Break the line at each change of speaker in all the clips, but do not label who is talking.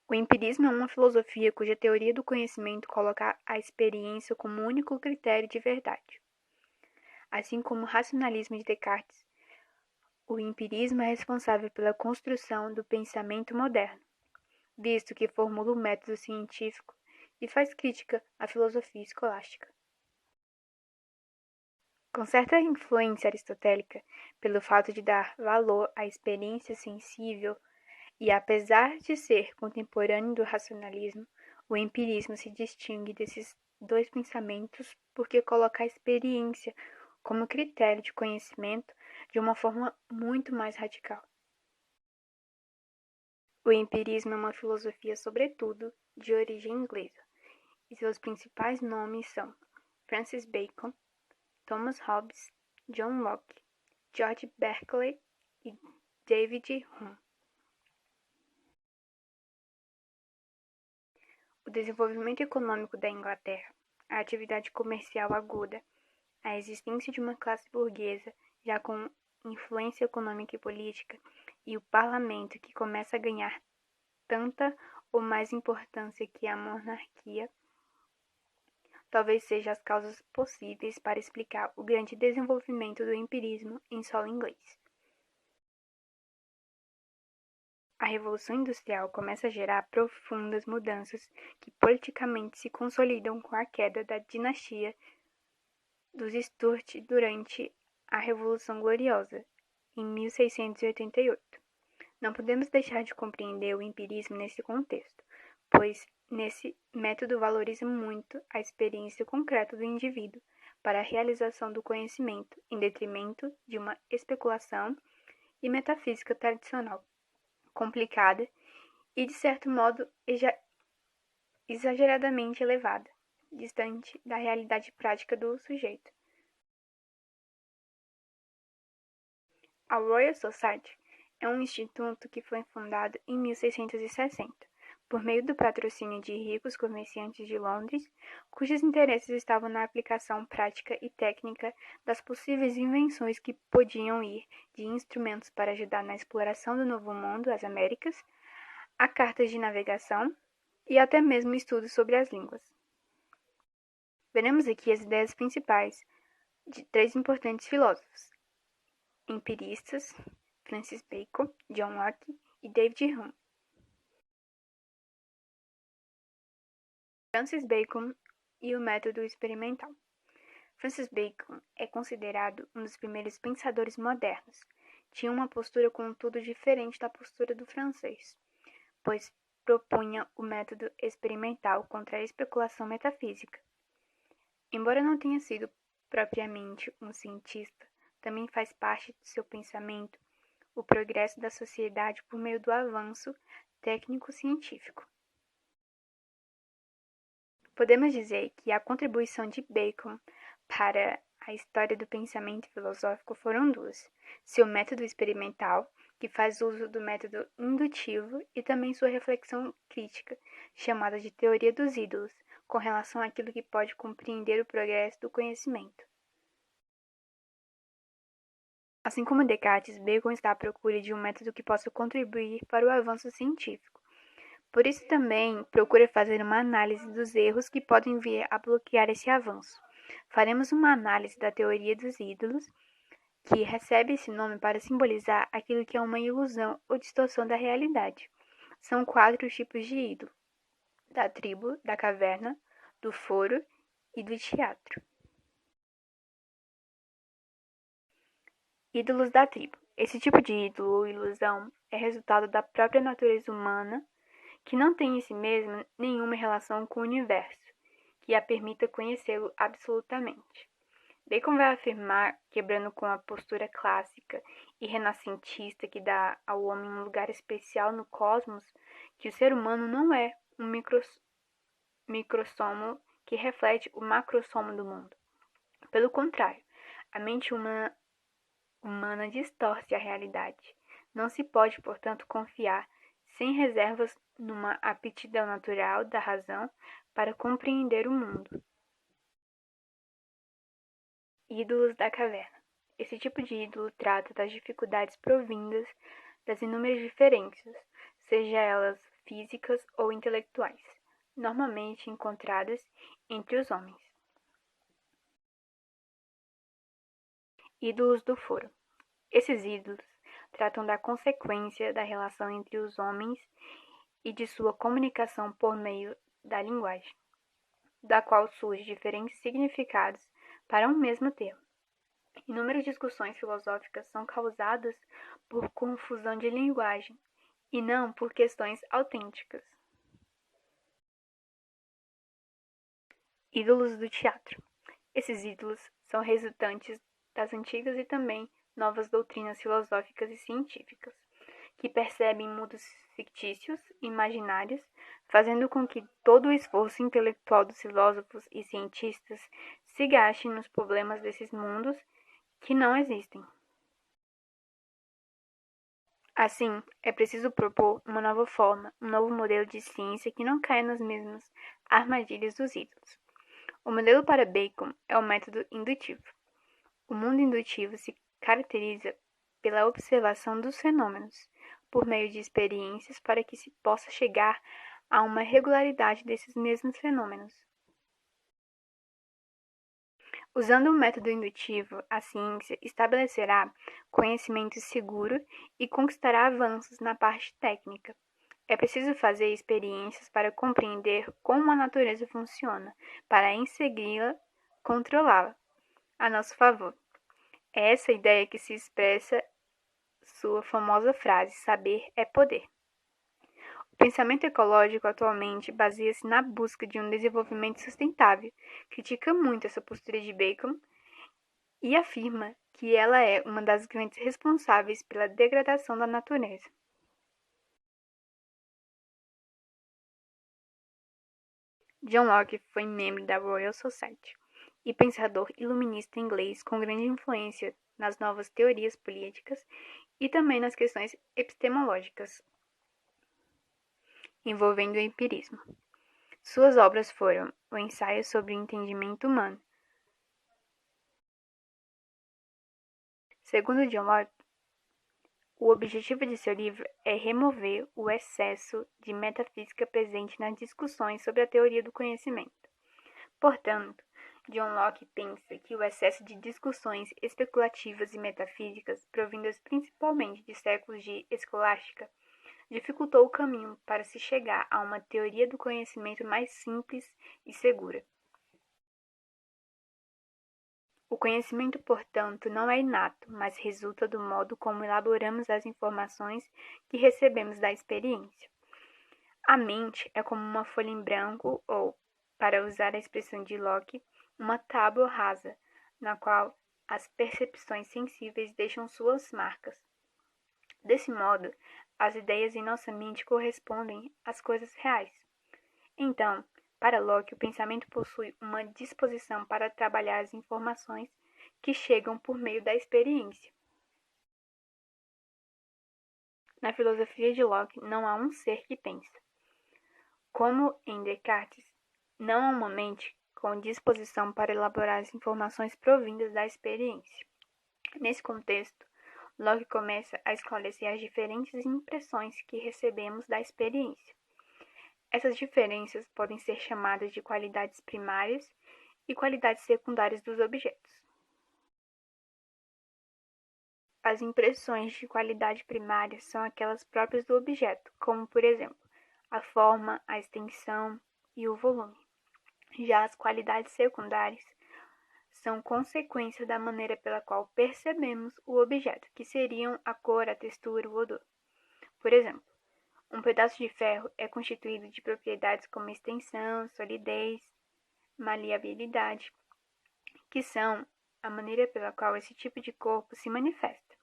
O empirismo é uma filosofia cuja teoria do conhecimento coloca a experiência como único critério de verdade. Assim como o racionalismo de Descartes, o empirismo é responsável pela construção do pensamento moderno, visto que formula o método científico e faz crítica à filosofia escolástica. Com certa influência aristotélica, pelo fato de dar valor à experiência sensível e apesar de ser contemporâneo do racionalismo, o empirismo se distingue desses dois pensamentos porque coloca a experiência como critério de conhecimento de uma forma muito mais radical. O empirismo é uma filosofia, sobretudo, de origem inglesa, e seus principais nomes são Francis Bacon, Thomas Hobbes, John Locke, George Berkeley e David Hume. O desenvolvimento econômico da Inglaterra, a atividade comercial aguda, a existência de uma classe burguesa já com influência econômica e política, e o parlamento que começa a ganhar tanta ou mais importância que a monarquia, talvez sejam as causas possíveis para explicar o grande desenvolvimento do empirismo em solo inglês. A Revolução Industrial começa a gerar profundas mudanças que politicamente se consolidam com a queda da dinastia dos Stuart durante a Revolução Gloriosa, em 1688. Não podemos deixar de compreender o empirismo nesse contexto, pois nesse método valoriza muito a experiência concreta do indivíduo para a realização do conhecimento, em detrimento de uma especulação e metafísica tradicional, complicada e, de certo modo, exageradamente elevada, distante da realidade prática do sujeito. A Royal Society é um instituto que foi fundado em 1660, por meio do patrocínio de ricos comerciantes de Londres, cujos interesses estavam na aplicação prática e técnica das possíveis invenções que podiam ir de instrumentos para ajudar na exploração do Novo Mundo, as Américas, a cartas de navegação e até mesmo estudos sobre as línguas. Veremos aqui as ideias principais de três importantes filósofos empiristas, Francis Bacon, John Locke e David Hume. Francis Bacon e o método experimental. Francis Bacon é considerado um dos primeiros pensadores modernos. Tinha uma postura, contudo, diferente da postura do francês, pois propunha o método experimental contra a especulação metafísica. Embora não tenha sido propriamente um cientista, também faz parte de seu pensamento o progresso da sociedade por meio do avanço técnico-científico. Podemos dizer que a contribuição de Bacon para a história do pensamento filosófico foram duas: seu método experimental, que faz uso do método indutivo, e também sua reflexão crítica, chamada de teoria dos ídolos, com relação àquilo que pode compreender o progresso do conhecimento. Assim como Descartes, Bacon está à procura de um método que possa contribuir para o avanço científico. Por isso também procura fazer uma análise dos erros que podem vir a bloquear esse avanço. Faremos uma análise da teoria dos ídolos, que recebe esse nome para simbolizar aquilo que é uma ilusão ou distorção da realidade. São 4 tipos de ídolo: da tribo, da caverna, do foro e do teatro. Ídolos da tribo. Esse tipo de ídolo ou ilusão é resultado da própria natureza humana, que não tem em si mesma nenhuma relação com o universo, que a permita conhecê-lo absolutamente. Bacon vai afirmar, quebrando com a postura clássica e renascentista que dá ao homem um lugar especial no cosmos, que o ser humano não é um microssomo que reflete o macrossomo do mundo. Pelo contrário, a mente humana distorce a realidade. Não se pode, portanto, confiar sem reservas numa aptidão natural da razão para compreender o mundo. Ídolos da caverna. Esse tipo de ídolo trata das dificuldades provindas das inúmeras diferenças, seja elas físicas ou intelectuais, normalmente encontradas entre os homens. Ídolos do foro. Esses ídolos tratam da consequência da relação entre os homens e de sua comunicação por meio da linguagem, da qual surgem diferentes significados para um mesmo termo. Inúmeras discussões filosóficas são causadas por confusão de linguagem e não por questões autênticas. Ídolos do teatro. Esses ídolos são resultantes das antigas e também novas doutrinas filosóficas e científicas, que percebem mundos fictícios, imaginários, fazendo com que todo o esforço intelectual dos filósofos e cientistas se gaste nos problemas desses mundos que não existem. Assim, é preciso propor uma nova forma, um novo modelo de ciência que não caia nas mesmas armadilhas dos ídolos. O modelo para Bacon é o método indutivo. O mundo indutivo se caracteriza pela observação dos fenômenos, por meio de experiências para que se possa chegar a uma regularidade desses mesmos fenômenos. Usando o método indutivo, a ciência estabelecerá conhecimento seguro e conquistará avanços na parte técnica. É preciso fazer experiências para compreender como a natureza funciona, para em seguida controlá-la a nosso favor. É essa ideia que se expressa sua famosa frase: saber é poder. O pensamento ecológico atualmente baseia-se na busca de um desenvolvimento sustentável, critica muito essa postura de Bacon e afirma que ela é uma das grandes responsáveis pela degradação da natureza. John Locke foi membro da Royal Society e pensador iluminista inglês com grande influência nas novas teorias políticas e também nas questões epistemológicas envolvendo o empirismo. Suas obras foram o Ensaio sobre o Entendimento Humano. Segundo John Locke, o objetivo de seu livro é remover o excesso de metafísica presente nas discussões sobre a teoria do conhecimento. Portanto, John Locke pensa que o excesso de discussões especulativas e metafísicas, provindas principalmente de séculos de escolástica, dificultou o caminho para se chegar a uma teoria do conhecimento mais simples e segura. O conhecimento, portanto, não é inato, mas resulta do modo como elaboramos as informações que recebemos da experiência. A mente é como uma folha em branco ou, para usar a expressão de Locke, uma tábua rasa, na qual as percepções sensíveis deixam suas marcas. Desse modo, as ideias em nossa mente correspondem às coisas reais. Então, para Locke, o pensamento possui uma disposição para trabalhar as informações que chegam por meio da experiência. Na filosofia de Locke, não há um ser que pensa. Como em Descartes, não há uma mente com disposição para elaborar as informações provindas da experiência. Nesse contexto, Locke começa a esclarecer as diferentes impressões que recebemos da experiência. Essas diferenças podem ser chamadas de qualidades primárias e qualidades secundárias dos objetos. As impressões de qualidade primária são aquelas próprias do objeto, como, por exemplo, a forma, a extensão e o volume. Já as qualidades secundárias são consequência da maneira pela qual percebemos o objeto, que seriam a cor, a textura, o odor. Por exemplo, um pedaço de ferro é constituído de propriedades como extensão, solidez, maleabilidade, que são a maneira pela qual esse tipo de corpo se manifesta.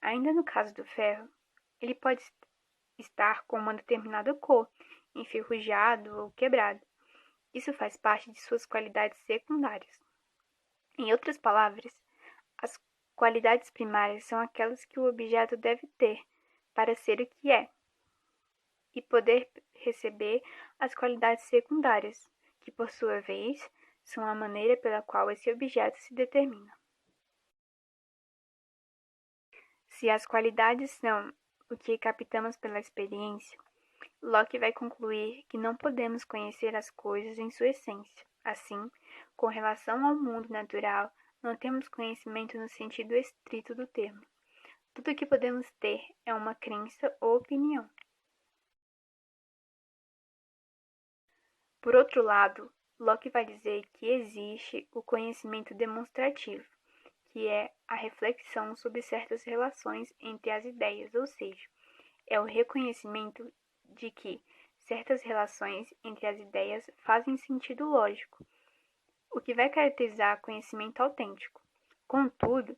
Ainda no caso do ferro, ele pode estar com uma determinada cor, enferrujado ou quebrado. Isso faz parte de suas qualidades secundárias. Em outras palavras, as qualidades primárias são aquelas que o objeto deve ter para ser o que é, e poder receber as qualidades secundárias, que por sua vez são a maneira pela qual esse objeto se determina. Se as qualidades são o que captamos pela experiência, Locke vai concluir que não podemos conhecer as coisas em sua essência. Assim, com relação ao mundo natural, não temos conhecimento no sentido estrito do termo. Tudo o que podemos ter é uma crença ou opinião. Por outro lado, Locke vai dizer que existe o conhecimento demonstrativo, que é a reflexão sobre certas relações entre as ideias, ou seja, é o reconhecimento de que certas relações entre as ideias fazem sentido lógico, o que vai caracterizar conhecimento autêntico. Contudo,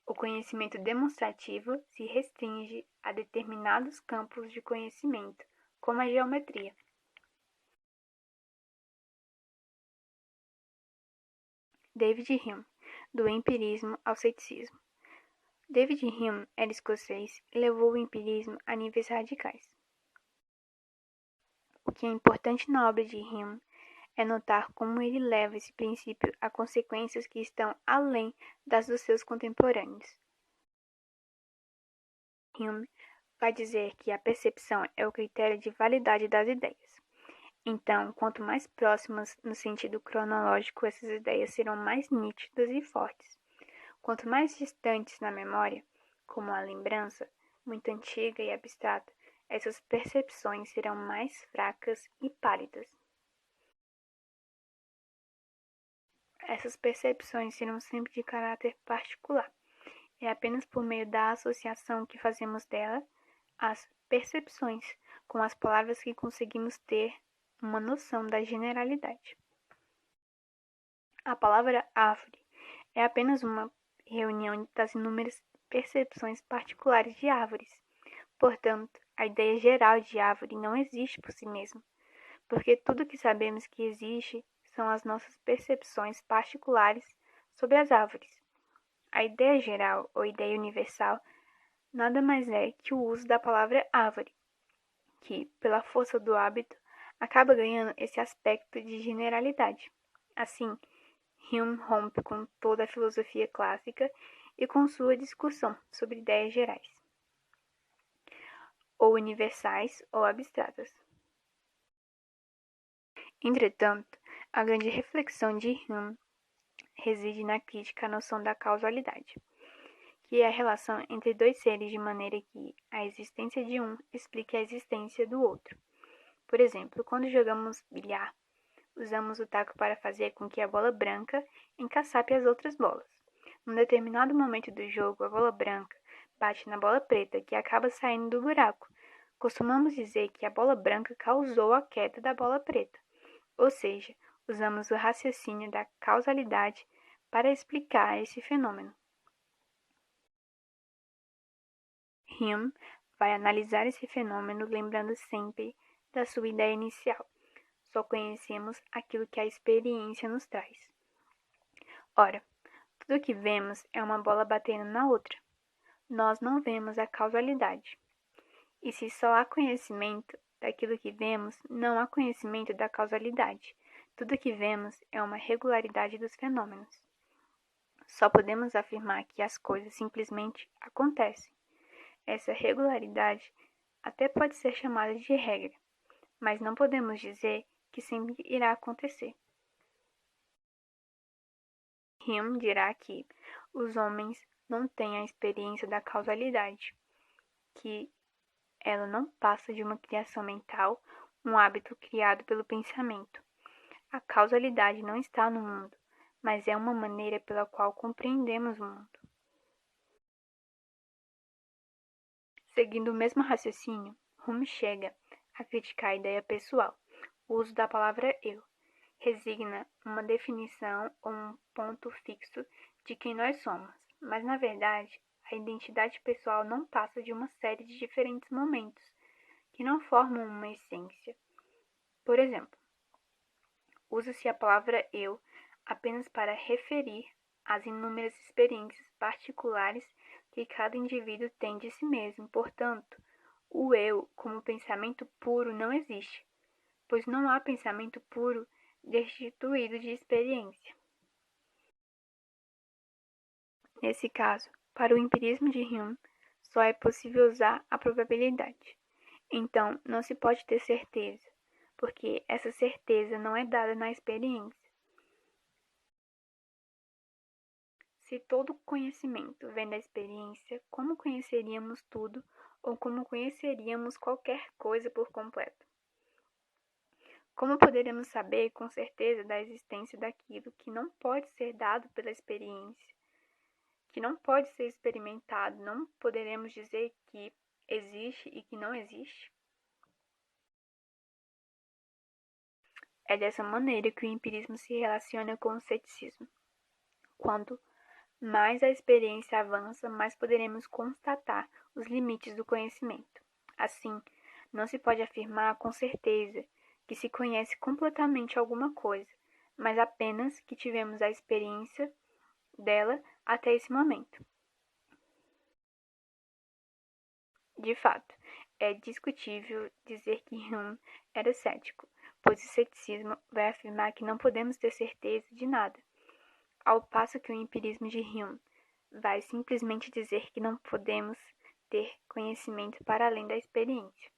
o conhecimento demonstrativo se restringe a determinados campos de conhecimento, como a geometria. David Hume, do empirismo ao ceticismo. David Hume era escocês e levou o empirismo a níveis radicais. O que é importante na obra de Hume é notar como ele leva esse princípio a consequências que estão além das dos seus contemporâneos. Hume vai dizer que a percepção é o critério de validade das ideias. Então, quanto mais próximas no sentido cronológico essas ideias serão mais nítidas e fortes. Quanto mais distantes na memória, como a lembrança, muito antiga e abstrata, essas percepções serão mais fracas e pálidas. Essas percepções serão sempre de caráter particular. É apenas por meio da associação que fazemos dela as percepções com as palavras que conseguimos ter uma noção da generalidade. A palavra árvore é apenas uma reunião das inúmeras percepções particulares de árvores. Portanto, a ideia geral de árvore não existe por si mesma, porque tudo que sabemos que existe são as nossas percepções particulares sobre as árvores. A ideia geral ou ideia universal nada mais é que o uso da palavra árvore, que, pela força do hábito, acaba ganhando esse aspecto de generalidade. Assim, Hume rompe com toda a filosofia clássica e com sua discussão sobre ideias gerais, ou universais ou abstratas. Entretanto, a grande reflexão de Hume reside na crítica à noção da causalidade, que é a relação entre dois seres de maneira que a existência de um explique a existência do outro. Por exemplo, quando jogamos bilhar, usamos o taco para fazer com que a bola branca encaçape as outras bolas. Num determinado momento do jogo, a bola branca bate na bola preta, que acaba saindo do buraco. Costumamos dizer que a bola branca causou a queda da bola preta, ou seja, usamos o raciocínio da causalidade para explicar esse fenômeno. Hume vai analisar esse fenômeno lembrando sempre da sua ideia inicial. Só conhecemos aquilo que a experiência nos traz. Ora, tudo o que vemos é uma bola batendo na outra. Nós não vemos a causalidade. E se só há conhecimento daquilo que vemos, não há conhecimento da causalidade. Tudo o que vemos é uma regularidade dos fenômenos. Só podemos afirmar que as coisas simplesmente acontecem. Essa regularidade até pode ser chamada de regra, mas não podemos dizer que sempre irá acontecer. Hume dirá que os homens não têm a experiência da causalidade, que ela não passa de uma criação mental, um hábito criado pelo pensamento. A causalidade não está no mundo, mas é uma maneira pela qual compreendemos o mundo. Seguindo o mesmo raciocínio, Hume chega a criticar a ideia pessoal, o uso da palavra eu. Resigna uma definição ou um ponto fixo de quem nós somos, mas na verdade, a identidade pessoal não passa de uma série de diferentes momentos que não formam uma essência. Por exemplo, usa-se a palavra eu apenas para referir às inúmeras experiências particulares que cada indivíduo tem de si mesmo. Portanto, o eu como pensamento puro não existe, pois não há pensamento puro destituído de experiência. Nesse caso, para o empirismo de Hume, só é possível usar a probabilidade. Então, não se pode ter certeza, porque essa certeza não é dada na experiência. Se todo conhecimento vem da experiência, como conheceríamos tudo ou como conheceríamos qualquer coisa por completo? Como poderemos saber com certeza da existência daquilo que não pode ser dado pela experiência, que não pode ser experimentado? Não poderemos dizer que existe e que não existe? É dessa maneira que o empirismo se relaciona com o ceticismo. Quanto mais a experiência avança, mais poderemos constatar os limites do conhecimento. Assim, não se pode afirmar com certeza que se conhece completamente alguma coisa, mas apenas que tivemos a experiência dela até esse momento. De fato, é discutível dizer que Hume era cético, pois o ceticismo vai afirmar que não podemos ter certeza de nada, ao passo que o empirismo de Hume vai simplesmente dizer que não podemos ter conhecimento para além da experiência.